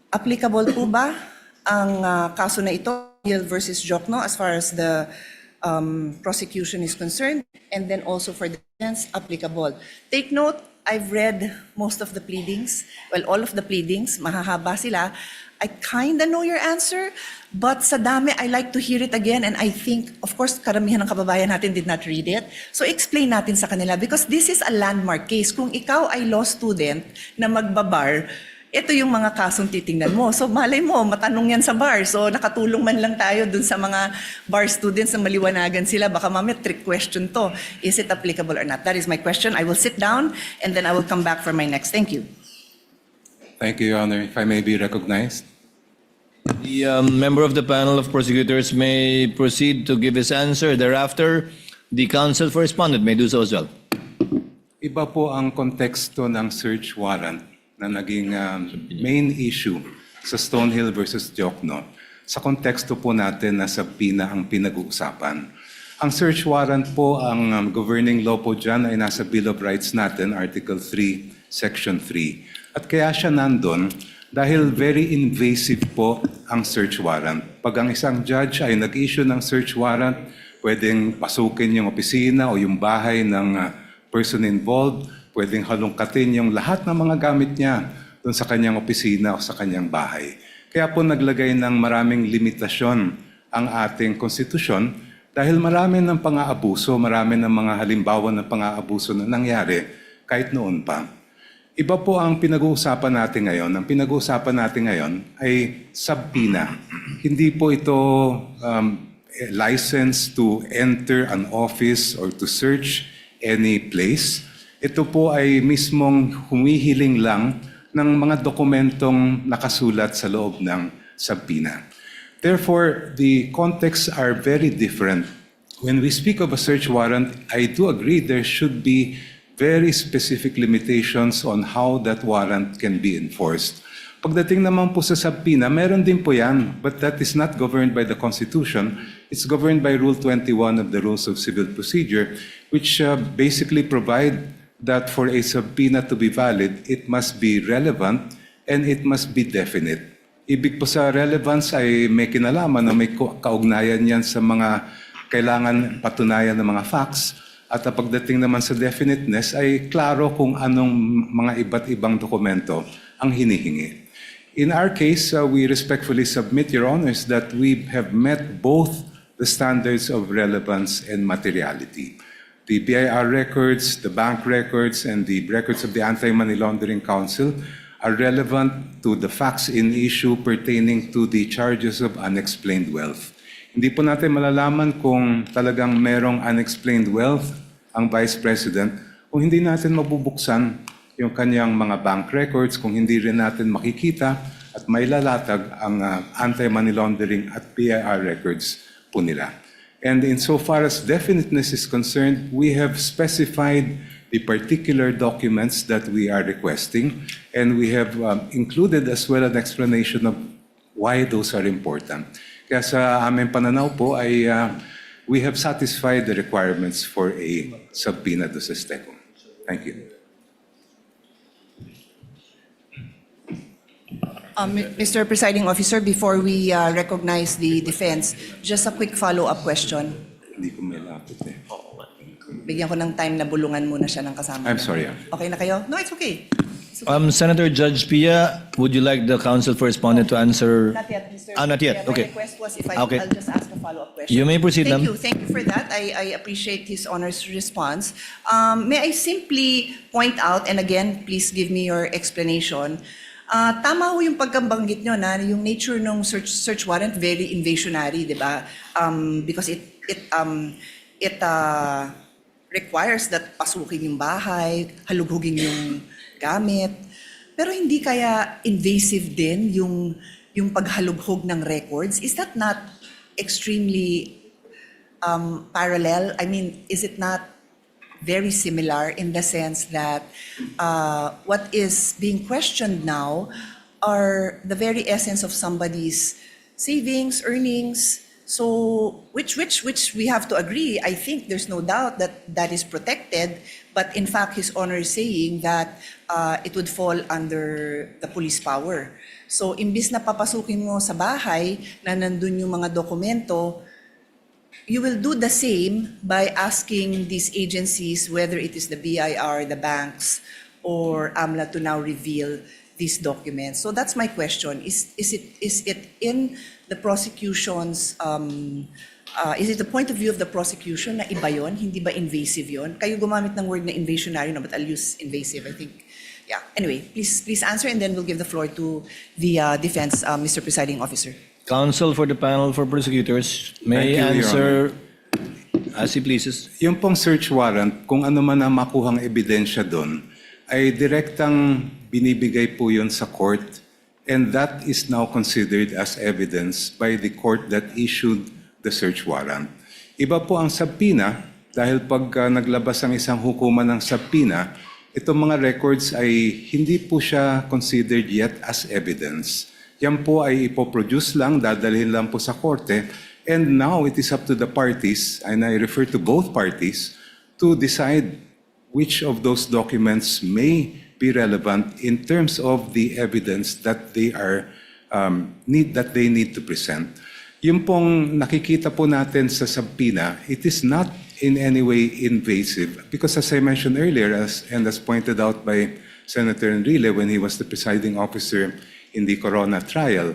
applicable po ba ang kaso na ito, Hill versus Jokno, as far as the prosecution is concerned, and then also for the defense, applicable. Take note, I've read most of the pleadings, well, all of the pleadings, mahahaba sila. I kinda know your answer, but sa dami, I like to hear it again, and I think, of course, karamihan ng kababayan natin did not read it. So explain natin sa kanila, because this is a landmark case. Kung ikaw ay law student na magbabar, ito yung mga kasong titingnan mo. So malay mo, matanong yan sa bar. So nakatulong man lang tayo dun sa mga bar students na maliwanagan sila. Baka mamaya trick question to. Is it applicable or not? That is my question. I will sit down and then I will come back for my next. Thank you. Thank you, Your Honor. If I may be recognized. The member of the panel of prosecutors may proceed to give his answer. Thereafter, the counsel for respondent may do so as well. Iba po ang konteksto ng search warrant na naging main issue sa Stonehill versus Jokno. Sa konteksto po natin na subpoena ang pinag-uusapan. Ang search warrant po, ang governing law po dyan ay nasa Bill of Rights natin, Article 3, Section 3. At kaya siya nandun dahil very invasive po ang search warrant. Pag ang isang judge ay nag-issue ng search warrant, pwedeng pasukin yung opisina o yung bahay ng person involved, pwedeng halongkatin yung lahat ng mga gamit niya doon sa kanyang opisina o sa kanyang bahay. Kaya po naglagay ng maraming limitasyon ang ating konstitusyon dahil marami ng pang-aabuso, marami ng mga halimbawa ng pang-aabuso na nangyari kahit noon pa. Iba po ang pinag-uusapan natin ngayon. Ang pinag-uusapan natin ngayon ay subpoena. Hindi po ito license to enter an office or to search any place. Ito po ay mismong humihiling lang ng mga dokumentong nakasulat sa loob ng subpoena. Therefore, the contexts are very different. When we speak of a search warrant, I do agree there should be very specific limitations on how that warrant can be enforced. Pagdating naman po sa subpoena, meron din po yan, but that is not governed by the Constitution. It's governed by Rule 21 of the Rules of Civil Procedure, which basically provide that for a subpoena to be valid, it must be relevant and it must be definite. Ibig po sa relevance ay may kinalaman na may kaugnayan yan sa mga kailangan patunayan ng mga facts. At pagdating naman sa definiteness ay klaro kung anong mga iba't ibang dokumento ang hinihingi. In our case, we respectfully submit, Your Honors, that we have met both the standards of relevance and materiality. The BIR records, the bank records, and the records of the Anti-Money Laundering Council are relevant to the facts in issue pertaining to the charges of unexplained wealth. Hindi po natin malalaman kung talagang merong unexplained wealth ang Vice President kung hindi natin mabubuksan yung kanyang mga bank records, kung hindi rin natin makikita at mailalatag ang anti-money laundering at BIR records po nila. And insofar as definiteness is concerned, we have specified the particular documents that we are requesting, and we have included as well an explanation of why those are important. Kaya sa aming pananaw po ay we have satisfied the requirements for a subpoena to SESTECO. Thank you. Mr. Presiding Officer, before we recognize the defense, just a quick follow-up question. Hindi ko may lapit eh. Bigyan ko ng time na bulungan muna siya ng kasama. I'm sorry. Okay na kayo? No, it's okay. It's okay. Senator Judge Pia, would you like the counsel for respondent to answer? Not yet, Mr. Not yet. Yeah, Okay. my request was if I Okay. I'll just ask a follow-up question. You may proceed, Thank ma'am. you. Thank you for that. I appreciate His Honor's response. May I simply point out, and again, please give me your explanation. Tama ho yung pagkabanggit nyo na yung nature ng search warrant very invasionary, di ba? Because it requires that pasukin yung bahay, halugugin yung gamit. Pero hindi kaya invasive din yung paghalughog ng records? Is that not extremely parallel? I mean, is it not very similar in the sense that what is being questioned now are the very essence of somebody's savings, earnings. So which we have to agree. I think there's no doubt that that is protected. But in fact, His Honor is saying that it would fall under the police power. So, imbis na papasukin mo sa bahay na nandun yung mga dokumento, you will do the same by asking these agencies, whether it is the BIR, the banks, or AMLA, to now reveal these documents. So that's my question. Is it in the prosecution's, is it the point of view of the prosecution na iba yun? Hindi ba invasive yun? Kayo gumamit ng word na invasionary, no, but I'll use invasive, I think. Yeah. Anyway, please answer, and then we'll give the floor to the defense, Mr. Presiding Officer. Counsel for the panel for prosecutors may Thank you, Your answer as he pleases. Yung pong search warrant, kung ano man ang makuhang ebidensya doon, ay direktang binibigay po yun sa court, and that is now considered as evidence by the court that issued the search warrant. Iba po ang subpoena, dahil pag naglabas ang isang hukuman ng subpoena, itong mga records ay hindi po siya considered yet as evidence. Yan po ay ipoproduce lang, dadalhin lang po sa korte, and now it is up to the parties, and I refer to both parties, to decide which of those documents may be relevant in terms of the evidence that they are need to present. Yung pong nakikita po natin sa subpoena, it is not in any way invasive because, as I mentioned earlier, as pointed out by Senator Enrile when he was the presiding officer in the Corona trial,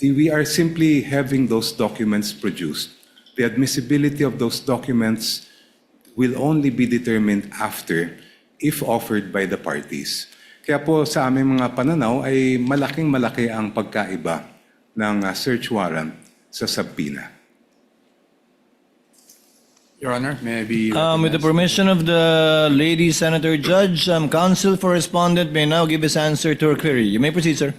we are simply having those documents produced. The admissibility of those documents will only be determined after, if offered by the parties. Kaya po sa aming mga pananaw ay malaking-malaki ang pagkaiba ng search warrant sa subpoena. Your Honor, may I be With the recognized? permission of the lady senator judge, counsel for respondent may now give his answer to her query. You may proceed, sir.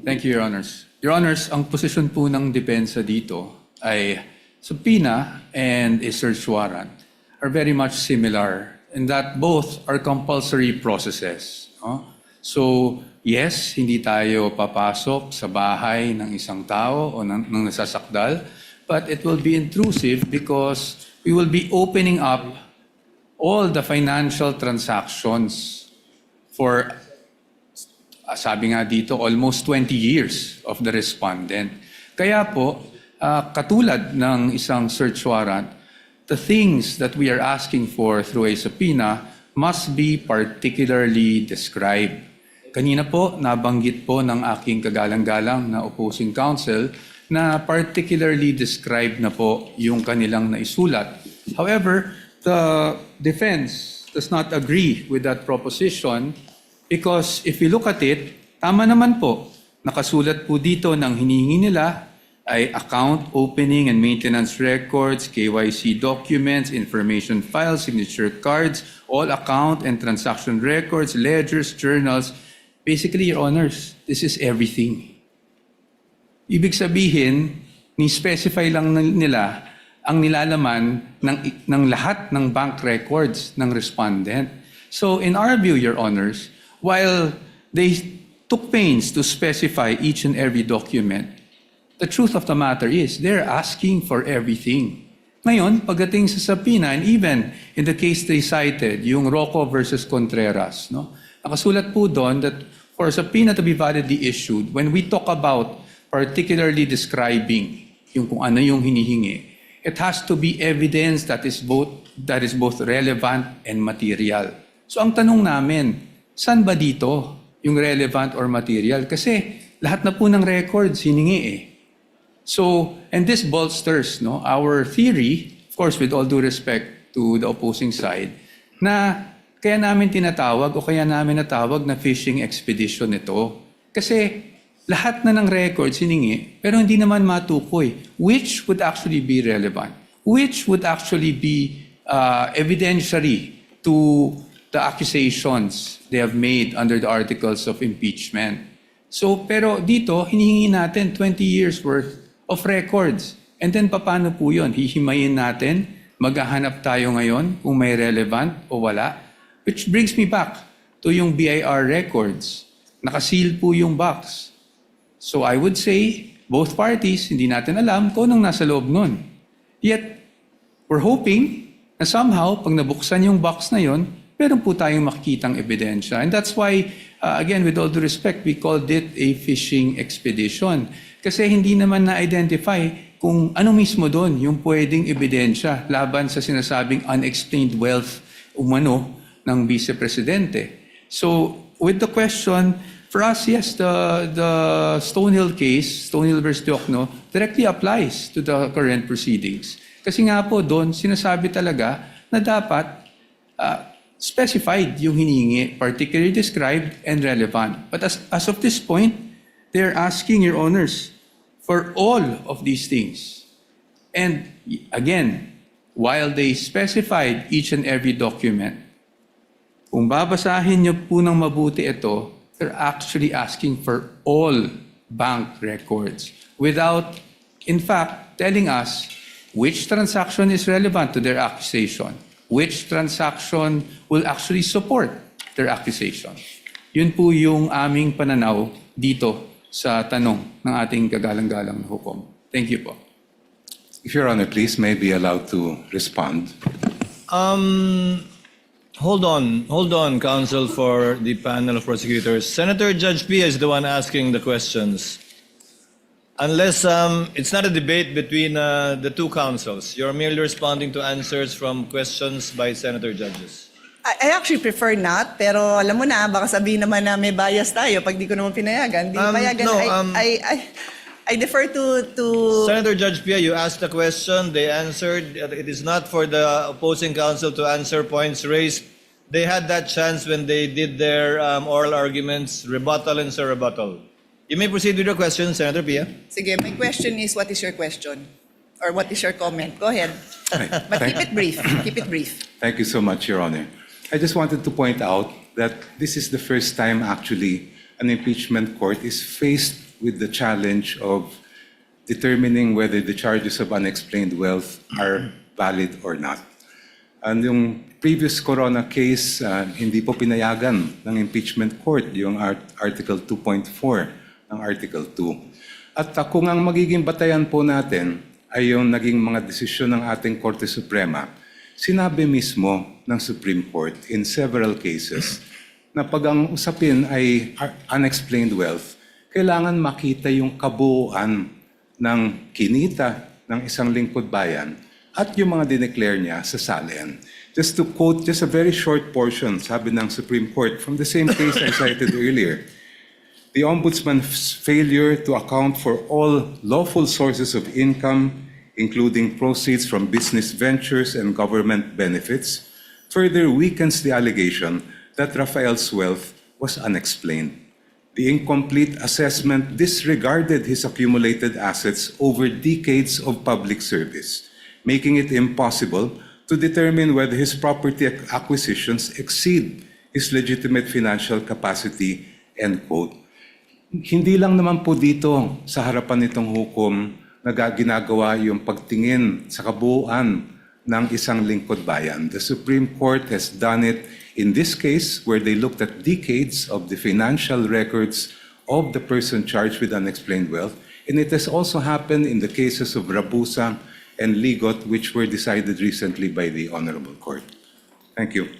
Thank you, Your Honors. Your Honors, ang posisyon po ng depensa dito ay subpoena and a search warrant are very much similar in that both are compulsory processes. No? So, yes, hindi tayo papasok sa bahay ng isang tao o ng nasasakdal, but it will be intrusive because we will be opening up all the financial transactions for, sabi nga dito, almost 20 years of the respondent. Kaya po, katulad ng isang search warrant, the things that we are asking for through a subpoena must be particularly described. Kanina po, nabanggit po ng aking kagalang-galang na opposing counsel na particularly described na po yung kanilang naisulat. However, the defense does not agree with that proposition because if you look at it, tama naman po, nakasulat po dito ng hinihingi nila ay account opening and maintenance records, KYC documents, information files, signature cards, all account and transaction records, ledgers, journals. Basically, Your Honors, this is everything. Ibig sabihin, ni-specify lang nila ang nilalaman ng lahat ng bank records ng respondent. So in our view, Your Honors, while they took pains to specify each and every document, the truth of the matter is they're asking for everything. Ngayon, pagdating sa subpoena, and even in the case they cited, yung Rocco versus Contreras, no? Nakasulat po doon that for a subpoena to be validly issued, when we talk about particularly describing yung kung ano yung hinihingi, it has to be evidence that is both relevant and material. So ang tanong namin, saan ba dito yung relevant or material? Kasi lahat na po ng records hiningi eh. So, and this bolsters our theory, of course with all due respect to the opposing side, na kaya namin tinatawag o kaya namin natawag na fishing expedition ito. Kasi lahat na ng records hiningi, pero hindi naman matukoy which would actually be relevant, which would actually be evidentiary to the accusations they have made under the articles of impeachment. So, pero dito, hinihingi natin 20 years worth of records. And then, paano po yun? Hihimayin natin, maghahanap tayo ngayon kung may relevant o wala. Which brings me back to yung BIR records. Nakaseal po yung box. So I would say, both parties, hindi natin alam kung anong nasa loob nun. Yet, we're hoping na somehow, pag nabuksan yung box na yon, meron po tayong makikitang ebidensya. And that's why again, with all due respect, we called it a fishing expedition. Kasi hindi naman na-identify kung ano mismo doon yung pwedeng ebidensya laban sa sinasabing unexplained wealth umano ng Vice Presidente. So, with the question, for us, yes, the Stonehill case, Stonehill versus Diokno, directly applies to the current proceedings. Kasi nga po doon, sinasabi talaga na dapat specified yung hiningi, particularly described and relevant. But as of this point, they're asking, Your Honors, for all of these things. And again, while they specified each and every document, kung babasahin niyo po ng mabuti ito, they're actually asking for all bank records without, in fact, telling us which transaction is relevant to their accusation, which transaction will actually support their accusation. Yun po yung aming pananaw dito sa tanong ng ating kagalang-galang na hukom. Thank you po. If Your Honor, please, may be allowed to respond. Hold on, counsel for the panel of prosecutors. Senator Judge Pia is the one asking the questions. Unless it's not a debate between the two counsels. You're merely responding to answers from questions by senator judges. I actually prefer not, pero alam mo na, baka sabihin naman na may bias tayo pag di ko naman pinayagan. Di payagan. no, I defer to... Senator Judge Pia, you asked the question, they answered. It is not for the opposing counsel to answer points raised. They had that chance when they did their oral arguments, rebuttal and surrebuttal. You may proceed with your question, Senator Pia. Sige, my question is, what is your question? Or what is your comment? Go ahead. Right. But keep it brief. Keep it brief. Thank you so much, Your Honor. I just wanted to point out that this is the first time actually an impeachment court is faced with the challenge of determining whether the charges of unexplained wealth are valid or not. And yung previous Corona case, hindi po pinayagan ng impeachment court yung Article 2.4 ng Article 2. At kung ang magiging batayan po natin ay yung naging mga desisyon ng ating Korte Suprema, sinabi mismo ng Supreme Court in several cases na pag ang usapin ay unexplained wealth, kailangan makita yung kabuuan ng kinita ng isang lingkod bayan at yung mga dineclare niya sa SALN. Just to quote just a very short portion, sabi ng Supreme Court from the same case I cited earlier, the Ombudsman's failure to account for all lawful sources of income, including proceeds from business ventures and government benefits, further weakens the allegation that Rafael's wealth was unexplained. The incomplete assessment disregarded his accumulated assets over decades of public service, making it impossible to determine whether his property acquisitions exceed his legitimate financial capacity, end quote. Hindi lang naman po dito sa harapan nitong hukom na ginagawa yung pagtingin sa kabuuan ng isang lingkod bayan. The Supreme Court has done it in this case where they looked at decades of the financial records of the person charged with unexplained wealth, and it has also happened in the cases of Rabusa and Ligot, which were decided recently by the Honorable Court. Thank you.